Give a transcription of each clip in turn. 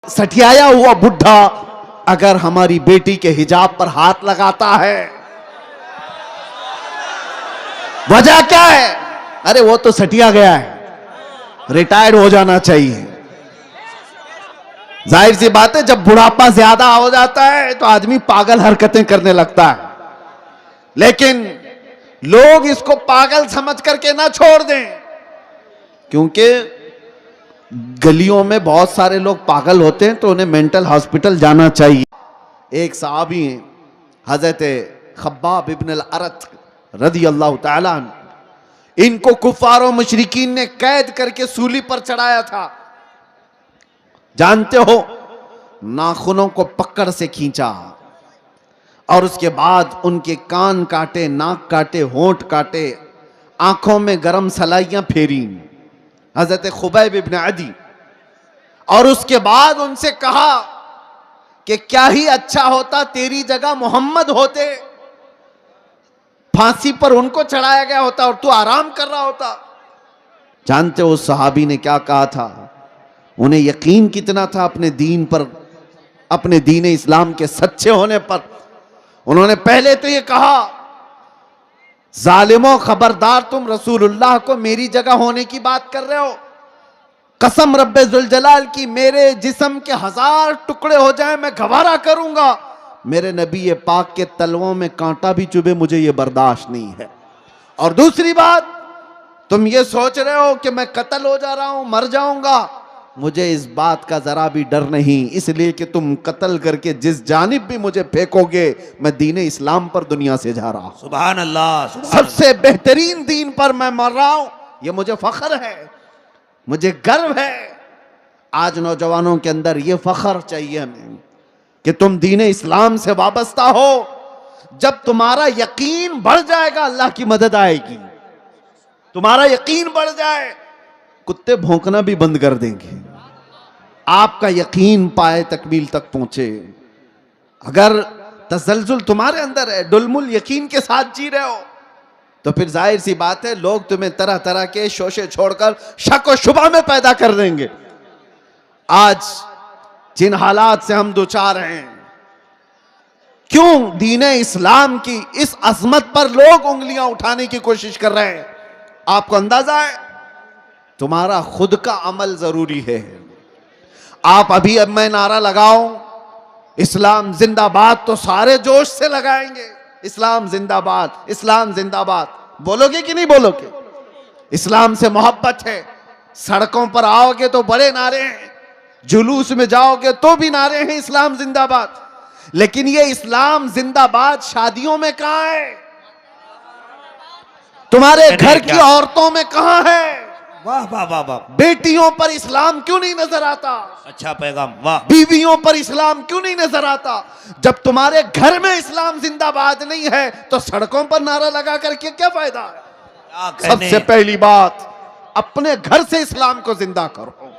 सठियाया हुआ बुढ़ा अगर हमारी बेटी के हिजाब पर हाथ लगाता है, वजह क्या है? अरे वो तो सटिया गया है, रिटायर्ड हो जाना चाहिए। जाहिर सी बात है, जब बुढ़ापा ज्यादा हो जाता है तो आदमी पागल हरकतें करने लगता है। लेकिन लोग इसको पागल समझ करके ना छोड़ दें, क्योंकि गलियों में बहुत सारे लोग पागल होते हैं तो उन्हें मेंटल हॉस्पिटल जाना चाहिए। एक सहाबी हैं हजरत खब्बाब इब्न अल-अरत रदी अल्लाह ताला अन्हु, इनको कुफार और मुशरिकीन ने कैद करके सूली पर चढ़ाया था। जानते हो, नाखूनों को पकड़ से खींचा और उसके बाद उनके कान काटे, नाक काटे, होंठ काटे, आंखों में गरम सलाइयां फेरी हजरत खुबैब इब्न अदी, और उसके बाद उनसे कहा कि क्या ही अच्छा होता तेरी जगह मोहम्मद होते, फांसी पर उनको चढ़ाया गया होता और तू आराम कर रहा होता। जानते हो उस सहाबी ने क्या कहा था? उन्हें यकीन कितना था अपने दीन पर, अपने दीन इस्लाम के सच्चे होने पर। उन्होंने पहले तो ये कहा, जालिमों खबरदार, तुम रसूलुल्लाह को मेरी जगह होने की बात कर रहे हो। कसम रब्बे जुल जलाल की, मेरे जिस्म के 1000 टुकड़े हो जाए मैं गवारा करूंगा, मेरे नबी ये पाक के तलवों में कांटा भी चुभे, मुझे ये बर्दाश्त नहीं है। और दूसरी बात, तुम ये सोच रहे हो कि मैं कत्ल हो जा रहा हूं, मर जाऊंगा, मुझे इस बात का जरा भी डर नहीं, इसलिए कि तुम कत्ल करके जिस जानिब भी मुझे फेंकोगे, मैं दीन इस्लाम पर दुनिया से जा रहा हूं। सुभान अल्लाह, सबसे बेहतरीन दीन पर मैं मर रहा हूं, यह मुझे फख्र है, मुझे गर्व है। आज नौजवानों के अंदर यह फख्र चाहिए हमें कि तुम दीन इस्लाम से वाबस्ता हो। जब तुम्हारा यकीन बढ़ जाएगा, अल्लाह की मदद आएगी। तुम्हारा यकीन बढ़ जाए, कुत्ते भौंकना भी बंद कर देंगे। आपका यकीन पाए तकमील तक पहुंचे। अगर तसलजुल तुम्हारे अंदर है, डुलमुल यकीन के साथ जी रहे हो, तो फिर जाहिर सी बात है लोग तुम्हें तरह तरह के शोशे छोड़कर शक और शुबा में पैदा कर देंगे। आज जिन हालात से हम दुचार हैं, क्यों दीन इस्लाम की इस अजमत पर लोग उंगलियां उठाने की कोशिश कर रहे हैं? आपको अंदाजा है? तुम्हारा खुद का अमल जरूरी है। आप अभी अब मैं नारा लगाऊं इस्लाम जिंदाबाद, तो सारे जोश से लगाएंगे इस्लाम जिंदाबाद, इस्लाम जिंदाबाद। बोलोगे कि नहीं बोलोगे? इस्लाम से मोहब्बत है। सड़कों पर आओगे तो बड़े नारे हैं, जुलूस में जाओगे तो भी नारे हैं इस्लाम जिंदाबाद। लेकिन ये इस्लाम जिंदाबाद शादियों में कहां है? तुम्हारे घर की औरतों में कहां है? वाह वाह वाह वाह, बेटियों पर इस्लाम क्यों नहीं नजर आता? अच्छा पैगाम, वाह। बीवियों पर इस्लाम क्यों नहीं नजर आता? जब तुम्हारे घर में इस्लाम जिंदाबाद नहीं है तो सड़कों पर नारा लगा करके क्या फायदा है? सबसे पहली बात, अपने घर से इस्लाम को जिंदा करो।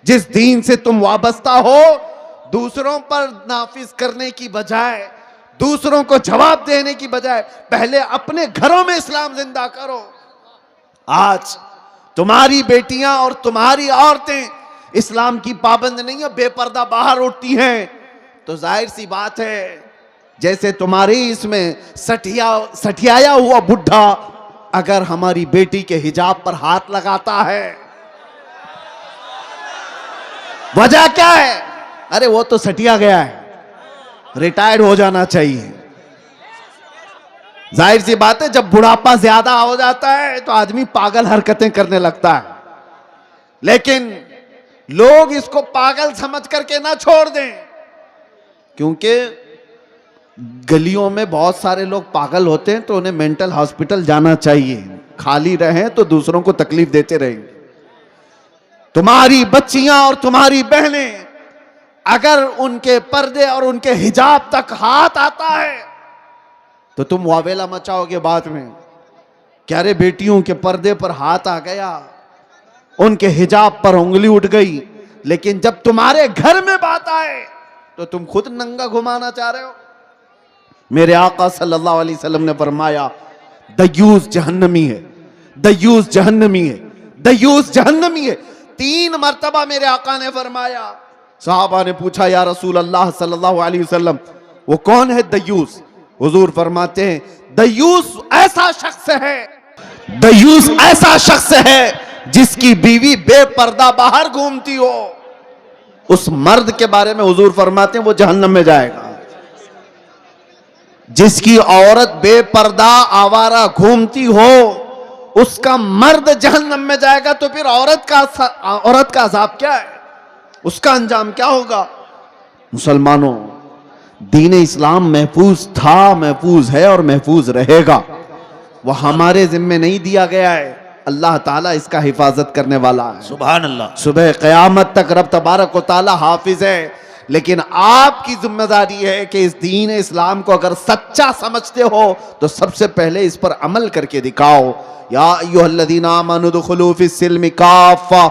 जिस दीन से तुम वाबस्ता हो, दूसरों पर नाफिज करने की बजाय, दूसरों को जवाब देने की बजाय, पहले अपने घरों में इस्लाम जिंदा करो। आज तुम्हारी बेटियां और तुम्हारी औरतें इस्लाम की पाबंद नहीं है, बेपर्दा बाहर उठती हैं, तो जाहिर सी बात है जैसे तुम्हारी इसमें सठियाया हुआ बुढ़ा अगर हमारी बेटी के हिजाब पर हाथ लगाता है, वजह क्या है? अरे वो तो सटिया गया है, रिटायर्ड हो जाना चाहिए। जाहिर सी बात है, जब बुढ़ापा ज्यादा हो जाता है तो आदमी पागल हरकतें करने लगता है। लेकिन लोग इसको पागल समझ करके ना छोड़ दें, क्योंकि गलियों में बहुत सारे लोग पागल होते हैं तो उन्हें मेंटल हॉस्पिटल जाना चाहिए। खाली रहें तो दूसरों को तकलीफ देते रहेंगे। तुम्हारी बच्चियां और तुम्हारी बहनें अगर उनके पर्दे और उनके हिजाब तक हाथ आता है तो तुम वावेला मचाओगे बाद में, क्या रे बेटियों के पर्दे पर हाथ आ गया, उनके हिजाब पर उंगली उठ गई। लेकिन जब तुम्हारे घर में बात आए तो तुम खुद नंगा घुमाना चाह रहे हो। मेरे आका सल्लल्लाहु अलैहि वसल्लम ने फरमाया, दयूस जहन्नमी है, दयूस जहन्नमी है, दयूस जहन्नमी है। 3 मर्तबा मेरे आका ने फरमाया। सहाबा ने पूछा, या रसूल अल्लाह सल्लल्लाहु अलैहि वसल्लम, वो कौन है दयूस? हुजूर फरमाते हैं, दयूस ऐसा शख्स है, दयूस ऐसा शख्स है जिसकी बीवी बेपर्दा बाहर घूमती हो। उस मर्द के बारे में हुजूर फरमाते हैं वो जहन्नम में जाएगा। जिसकी औरत बेपर्दा आवारा घूमती हो, उसका मर्द जहन्नम में जाएगा। तो फिर औरत का अजाब क्या है? उसका अंजाम क्या होगा? मुसलमानों, दीन इस्लाम महफूज था, महफूज है और महफूज रहेगा। वह हमारे जिम्मे नहीं दिया गया है, अल्लाह ताला इसका हिफाजत करने वाला है। सुभान अल्लाह। सुबह क़यामत तक रब तबारक व तआला हाफिज है। लेकिन आपकी जिम्मेदारी है कि इस दीन इस्लाम को अगर सच्चा समझते हो तो सबसे पहले इस पर अमल करके दिखाओ। या अय्युहल्लज़ीना आमनू उदखुलू फिस्सिल्मि काफ़ा,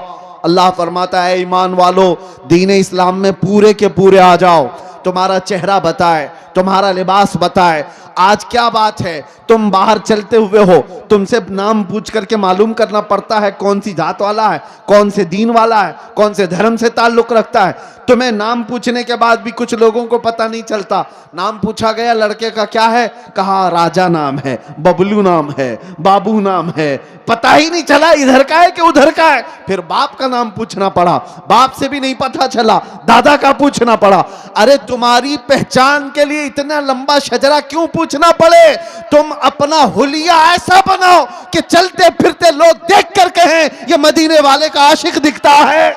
अल्लाह फरमाता है ईमान वालो, दीन इस्लाम में पूरे के पूरे आ जाओ। तुम्हारा चेहरा बताए, तुम्हारा लिबास बताए। आज क्या बात है, तुम बाहर चलते हुए हो, तुमसे नाम पूछ करके मालूम करना पड़ता है कौन सी जात वाला है, कौन से दीन वाला है, कौन से धर्म से ताल्लुक रखता है। तुम्हें नाम पूछने के बाद भी कुछ लोगों को पता नहीं चलता। नाम पूछा गया, लड़के का क्या है? कहा राजा नाम है, बबलू नाम है, बाबू नाम है। पता ही नहीं चला इधर का है कि उधर का है। फिर बाप का नाम पूछना पड़ा, बाप से भी नहीं पता चला, दादा का पूछना पड़ा। अरे तुम्हारी पहचान के लिए इतना लंबा शजरा क्यों पूछना पड़े? तुम अपना हुलिया ऐसा बनाओ कि चलते फिरते लोग देख कर कहें ये मदीने वाले का आशिक दिखता है।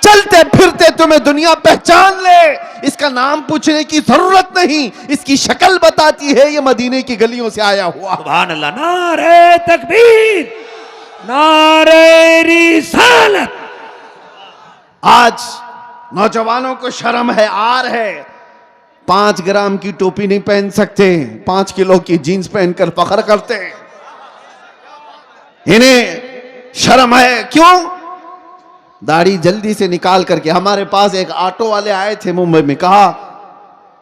चलते फिरते तुम्हें दुनिया पहचान ले, इसका नाम पूछने की जरूरत नहीं, इसकी शक्ल बताती है ये मदीने की गलियों से आया हुआ। सुभान अल्लाह। नारे तकबीर, नारे रिसालत। आज नौजवानों को शर्म है, आर है। 5 ग्राम की टोपी नहीं पहन सकते, 5 किलो की जीन्स पहनकर फख्र करते हैं। इन्हें शर्म है। क्यों? दाढ़ी जल्दी से निकाल करके। हमारे पास एक ऑटो वाले आए थे मुंबई में, कहा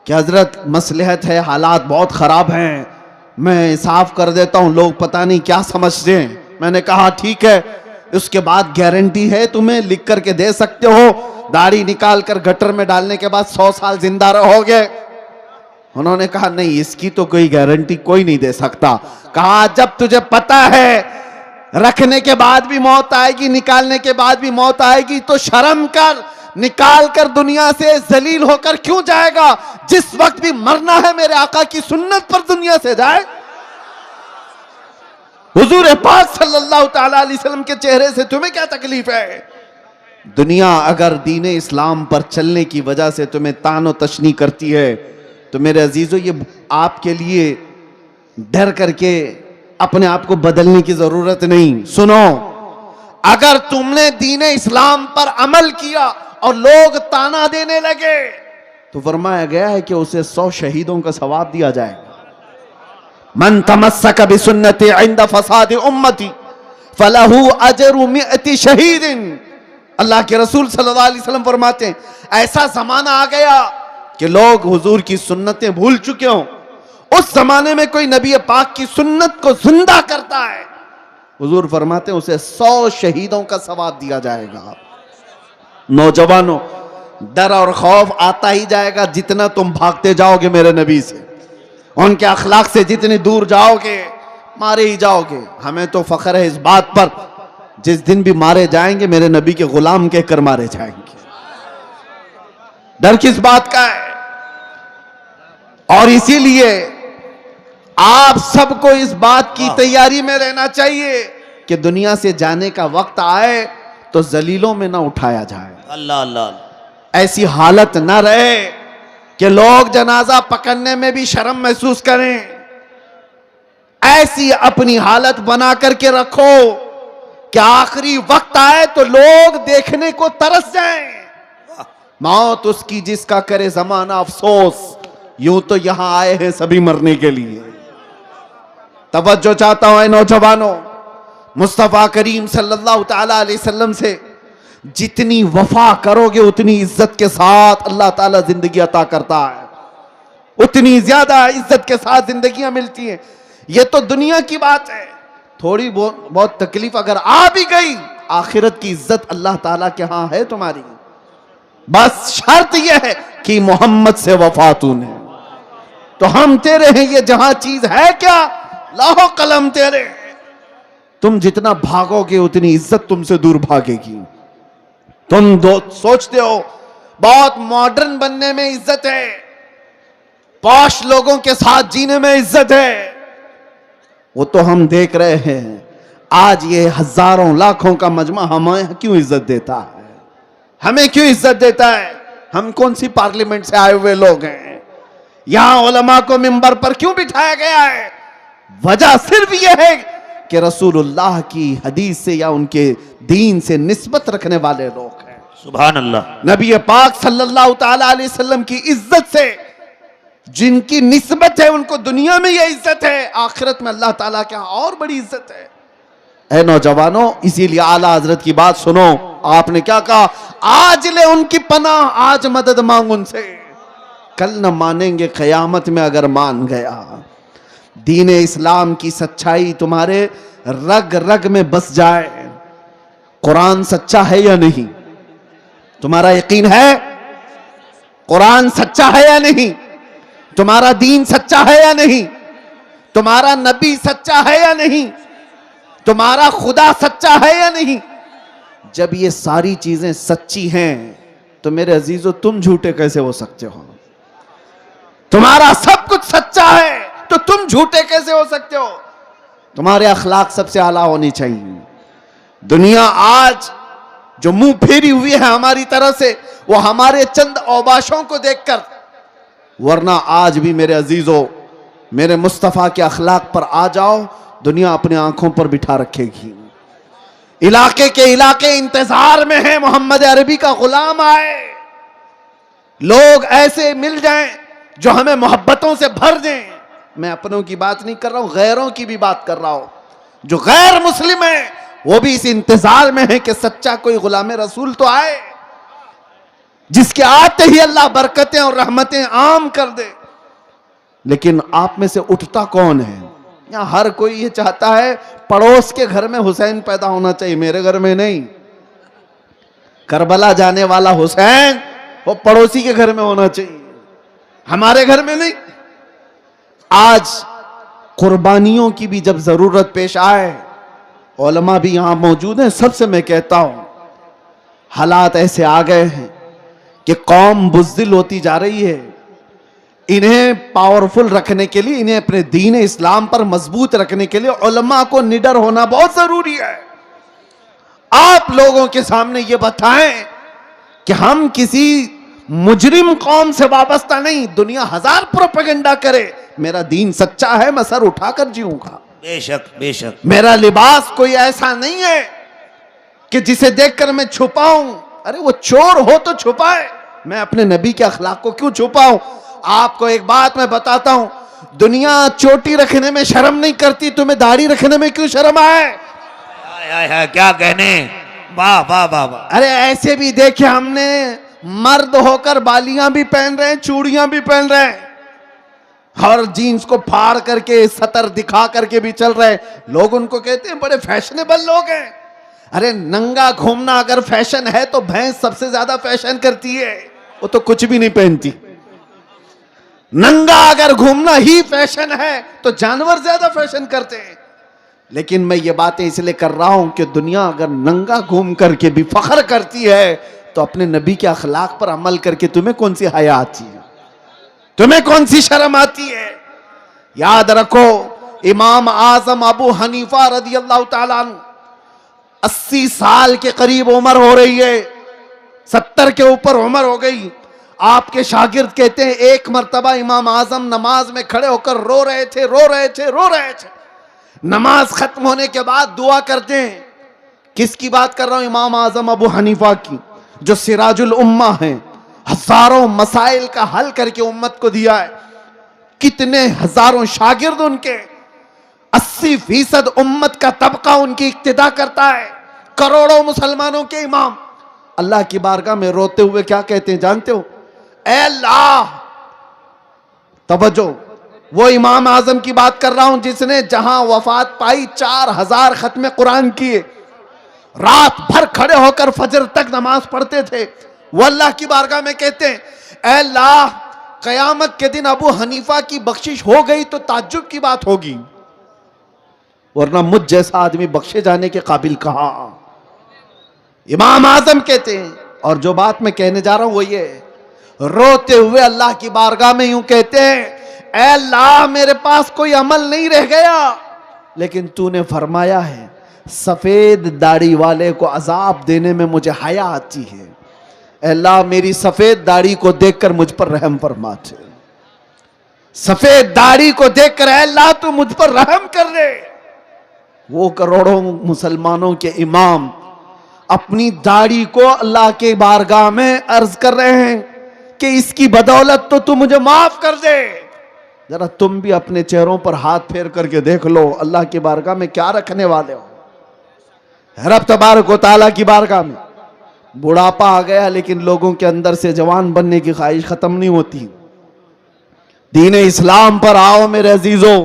कि हजरत मसलहत है, हालात बहुत खराब हैं, मैं साफ कर देता हूं, लोग पता नहीं क्या समझते हैं। मैंने कहा ठीक है, उसके बाद गारंटी है, तुम्हें लिख करके दे सकते हो, दाढ़ी निकाल कर गटर में डालने के बाद 100 साल जिंदा रहोगे। उन्होंने कहा नहीं, इसकी तो कोई गारंटी कोई नहीं दे सकता। कहा जब तुझे पता है रखने के बाद भी मौत आएगी, निकालने के बाद भी मौत आएगी, तो शर्म कर, निकाल कर दुनिया से जलील होकर क्यों जाएगा? जिस वक्त भी मरना है मेरे आका की सुन्नत पर दुनिया से जाए। हुजूर पाक सल्लल्लाहु तआला अलैहि वसल्लम के चेहरे से तुम्हें क्या तकलीफ है? दुनिया अगर दीन इस्लाम पर चलने की वजह से तुम्हें तानो तशनी करती है तो मेरे अजीजों, ये आपके लिए डर करके अपने आप को बदलने की जरूरत नहीं। सुनो, अगर तुमने दीन इस्लाम पर अमल किया और लोग ताना देने लगे तो फरमाया गया है कि उसे 100 शहीदों का सवाब दिया जाएगा। मन तमस्सक बिसुन्नती इंद फसाद उम्मती फलहू अजरु मिअती शहीदिन। अल्लाह के रसूल सल्लल्लाहु अलैहि वसल्लम फरमाते हैं, ऐसा जमाना आ गया कि लोग हुजूर की सुन्नतें भूल चुके हों। उस जमाने में कोई नबी पाक की सुन्नत को जिंदा करता है, हुजूर फरमाते हैं उसे 100 शहीदों का सवाब दिया जाएगा। नौजवानों, डर और खौफ आता ही जाएगा जितना तुम भागते जाओगे मेरे नबी से, उनके अखलाक से जितनी दूर जाओगे मारे ही जाओगे। हमें तो फख्र है इस बात पर, जिस दिन भी मारे जाएंगे मेरे नबी के गुलाम कहकर मारे जाएंगे। डर किस बात का है? और इसीलिए आप सबको इस बात की तैयारी में रहना चाहिए कि दुनिया से जाने का वक्त आए तो जलीलों में ना उठाया जाए। अल्लाह अल्लाह। ऐसी हालत ना रहे कि लोग जनाजा पकड़ने में भी शर्म महसूस करें। ऐसी अपनी हालत बना करके रखो कि आखिरी वक्त आए तो लोग देखने को तरस जाएं। मौत उसकी जिसका करे जमाना अफसोस, यूं तो यहां आए हैं सभी मरने के लिए। तवज्जो चाहता हूं नौजवानों, मुस्तफा करीम सल्लल्लाहु ताला अलैहि वसल्लम से जितनी वफा करोगे उतनी इज्जत के साथ अल्लाह ताला जिंदगी अता करता है, उतनी ज्यादा इज्जत के साथ जिंदगियां मिलती हैं। ये तो दुनिया की बात है। थोड़ी बहुत तकलीफ अगर आ भी गई आखिरत की इज्जत अल्लाह ताला के यहां है तुम्हारी। बस शर्त यह है कि मोहम्मद से वफा तूने, तो हम तेरे हैं। ये जहां चीज है क्या, लाहो कलम तेरे। तुम जितना भागोगे उतनी इज्जत तुमसे दूर भागेगी। तुम सोचते हो बहुत मॉडर्न बनने में इज्जत है, पॉश लोगों के साथ जीने में इज्जत है। वो तो हम देख रहे हैं। आज ये हजारों लाखों का मजमा हमें क्यों इज्जत देता है, हमें क्यों इज्जत देता है? हम कौन सी पार्लियामेंट से आए हुए लोग हैं? यहां उलमा को मिंबर पर क्यों बिठाया गया है? वजह सिर्फ यह है कि रसूलुल्लाह की हदीस से या उनके दीन से निस्बत रखने वाले लोग हैं। सुभान अल्लाह। नबी पाक सल्लल्लाहु ताला अलैहि वसल्लम की इज्जत से जिनकी निस्बत है उनको दुनिया में यह इज्जत है, आखिरत में अल्लाह ताला के यहां और बड़ी इज्जत है। ऐ नौजवानों, इसीलिए आला हजरत की बात सुनो। आपने क्या कहा? आज ले उनकी पनाह, आज मदद मांग उनसे, कल न मानेंगे कयामत में अगर मान गया। दीन इस्लाम की सच्चाई तुम्हारे रग रग में बस जाए। कुरान सच्चा है या नहीं? तुम्हारा यकीन है कुरान सच्चा है या नहीं? तुम्हारा दीन सच्चा है या नहीं? तुम्हारा नबी सच्चा है या नहीं? तुम्हारा खुदा सच्चा है या नहीं? जब ये सारी चीजें सच्ची हैं तो मेरे अजीजों तुम झूठे कैसे हो सकते हो? तुम्हारा सब कुछ सच्चा है तो तुम झूठे कैसे हो सकते हो? तुम्हारे अखलाक सबसे आला होनी चाहिए। दुनिया आज जो मुंह फेरी हुई है हमारी तरफ से, वो हमारे चंद औबाशों को देखकर, वरना आज भी मेरे अजीजों मेरे मुस्तफा के अखलाक पर आ जाओ, दुनिया अपने आंखों पर बिठा रखेगी। इलाके के इलाके इंतजार में है मोहम्मद अरबी का गुलाम आए। लोग ऐसे मिल जाएं जो हमें मोहब्बतों से भर दें। मैं अपनों की बात नहीं कर रहा हूं, गैरों की भी बात कर रहा हूं। जो गैर मुस्लिम है वो भी इस इंतजार में है कि सच्चा कोई गुलाम रसूल तो आए, जिसके आते ही अल्लाह बरकतें और रहमतें आम कर दे। लेकिन आप में से उठता कौन है? यहां हर कोई ये चाहता है पड़ोस के घर में हुसैन पैदा होना चाहिए, मेरे घर में नहीं। करबला जाने वाला हुसैन वो पड़ोसी के घर में होना चाहिए, हमारे घर में नहीं। आज कुर्बानियों की भी जब जरूरत पेश आए, उलमा भी यहां मौजूद हैं, सबसे मैं कहता हूं हालात ऐसे आ गए हैं कि कौम बुज़दिल होती जा रही है। इन्हें पावरफुल रखने के लिए, इन्हें अपने दीन इस्लाम पर मजबूत रखने के लिए उलमा को निडर होना बहुत जरूरी है। आप लोगों के सामने ये बताएं कि हम किसी मुजरिम कौम से वाबस्ता नहीं। दुनिया हजार प्रोपेगेंडा करे, मेरा दीन सच्चा है, मैं सर उठाकर जीऊंगा। बेशक बेशक। मेरा लिबास कोई ऐसा नहीं है कि जिसे देखकर मैं छुपाऊं। अरे वो चोर हो तो छुपाए, मैं अपने नबी के अखलाक को क्यों छुपाऊं? आपको एक बात मैं बताता हूं, दुनिया चोटी रखने में शर्म नहीं करती, तुम्हें दाढ़ी रखने में क्यों शर्म आए? क्या कहने, वाह वाह वाह वाह। अरे ऐसे भी देखे हमने, मर्द होकर बालियां भी पहन रहे हैं, चूड़ियां भी पहन रहे हैं, और जीन्स को फाड़ करके सतर दिखा करके भी चल रहे। लोग उनको कहते हैं बड़े फैशनेबल लोग हैं। अरे नंगा घूमना अगर फैशन है तो भैंस सबसे ज्यादा फैशन करती है, वो तो कुछ भी नहीं पहनती। नंगा अगर घूमना ही फैशन है तो जानवर ज्यादा फैशन करते हैं। लेकिन मैं ये बातें इसलिए कर रहा हूं कि दुनिया अगर नंगा घूम करके भी फख्र करती है तो अपने नबी के अखलाक पर अमल करके तुम्हें कौन सी हया आती है? तुम्हें कौन सी शर्म आती है? याद रखो, इमाम आजम अबू हनीफा रदी अल्लाह ताला अन्हु 80 साल के करीब उम्र हो रही है, 70 के ऊपर उम्र हो गई। आपके शागिर्द कहते हैं एक मर्तबा इमाम आजम नमाज में खड़े होकर रो रहे थे, रो रहे थे, रो रहे थे। नमाज खत्म होने के बाद दुआ करते हैं। किसकी बात कर रहा हूं? इमाम आजम अबू हनीफा की, जो सिराजुल उम्मा हैं, हजारों मसाइल का हल करके उम्मत को दिया है। कितने हजारों शागिर्द उनके, 80% उम्मत का तबका उनकी इक्तिदा करता है, करोड़ों मुसलमानों के इमाम। अल्लाह की बारगाह में रोते हुए क्या कहते हैं जानते हो? ऐ अल्लाह, तवज्जो, वो इमाम आजम की बात कर रहा हूं जिसने जहां वफात पाई 4000 खत्म कुरान किए। रात भर खड़े होकर फजर तक नमाज पढ़ते थे। वो अल्लाह की बारगाह में कहते हैं, ऐ अल्लाह, कयामत के दिन अबू हनीफा की बख्शिश हो गई तो ताज्जुब की बात होगी, वरना मुझ जैसा आदमी बख्शे जाने के काबिल कहा। इमाम आजम कहते हैं, और जो बात मैं कहने जा रहा हूं वो ये, रोते हुए अल्लाह की बारगाह में यूं कहते हैं, ऐ अल्लाह, मेरे पास कोई अमल नहीं रह गया, लेकिन तूने फरमाया है सफेद दाढ़ी वाले को अजाब देने में मुझे हया आती है। ऐ अल्लाह, मेरी सफेद दाढ़ी को देखकर मुझ पर रहम फरमा दे। सफेद दाढ़ी को देखकर ऐ अल्लाह तू मुझ पर रहम कर दे। वो करोड़ों मुसलमानों के इमाम अपनी दाढ़ी को अल्लाह के बारगाह में अर्ज कर रहे हैं कि इसकी बदौलत तो तू मुझे माफ कर दे। जरा तुम भी अपने चेहरों पर हाथ फेर करके देख लो, अल्लाह की बारगाह में क्या रखने वाले हो। रब तबारक व तआला की बारगाह में बुढ़ापा आ गया, लेकिन लोगों के अंदर से जवान बनने की ख्वाहिश खत्म नहीं होती। दीन इस्लाम पर आओ मेरे अजीजों,